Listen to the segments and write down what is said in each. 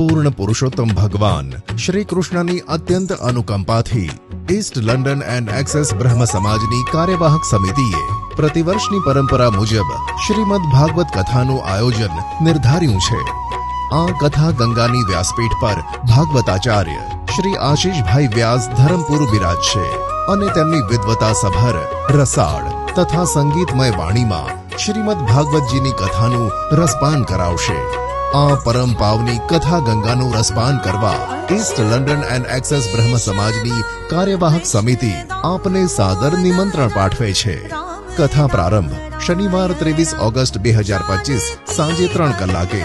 પૂર્ણ પુરુષોત્તમ ભગવાન શ્રી કૃષ્ણની અત્યંત અનુકંપાથી ઈસ્ટ લંડન એન્ડ એક્સેસ બ્રહ્મ સમાજની કાર્યવાહક સમિતિએ પ્રતિવર્ષની પરંપરા મુજબ શ્રીમદ ભાગવત કથાનું આયોજન નિર્ધાર્યું છે। આ કથા ગંગાની વ્યાસપીઠ પર ભાગવતાચાર્ય શ્રી આશીષભાઈ વ્યાસ ધરમપુર બિરાજશે અને તેમની વિદ્વતા સભર રસાળ તથા સંગીતમય વાણીમાં શ્રીમદ ભાગવતજીની કથાનું રસપાન કરાવશે। આ પરમ પાવની કથા ગંગાનું રસપાન કરવા ઈસ્ટ લંડન એન્ડ એક્સેસ બ્રહ્મ સમાજની કાર્યવાહક સમિતિ આપને સાદર નિમંત્રણ પાઠવે છે। કથા પ્રારંભ શનિવાર 23 ઓગસ્ટ 2025 સાંજે 3 કલાકે।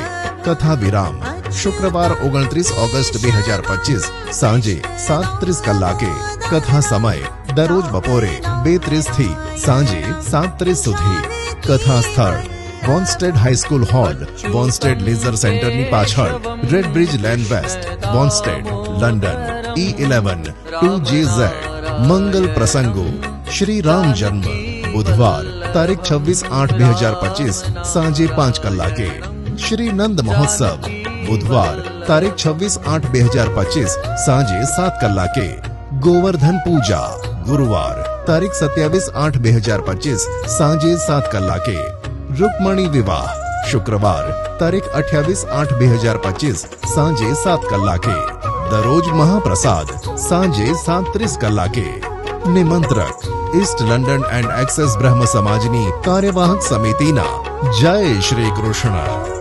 કથા વિરામ શુક્રવાર 29 ઓગસ્ટ 2025 સાંજે 7:30 કલાકે। કથા સમય દરરોજ બપોરે 2:30 થી સાંજે 7:30 સુધી। કથા સ્થળ Wanstead high school hall, Wanstead leisure સેન્ટરની પાછળ, red bridge lane west, Wanstead, London E11 2JZ। મંગલ પ્રસંગો શ્રી રામ જન્મ બુધવાર તારીખ 26/8/2025 સાંજે 5 કલાકે। શ્રી નંદ મહોત્સવ બુધવાર તારીખ 26/8/2025 સાંજે 7 કલાકે। ગોવર્ધન પૂજા ગુરુવાર તારીખ 27/8/2025 સાંજે 7 કલાકે। રૂકમણી વિવાહ શુક્રવાર તારીખ 28/8/2025 સાંજે 7 કલાકે। દરરોજ મહાપ્રસાદ સાંજે 7:30 કલાકે। નિમંત્રક ઈસ્ટ લંડન એન્ડ એક્સેસ બ્રહ્મ સમાજની કાર્યવાહક સમિતિના જય શ્રી કૃષ્ણ।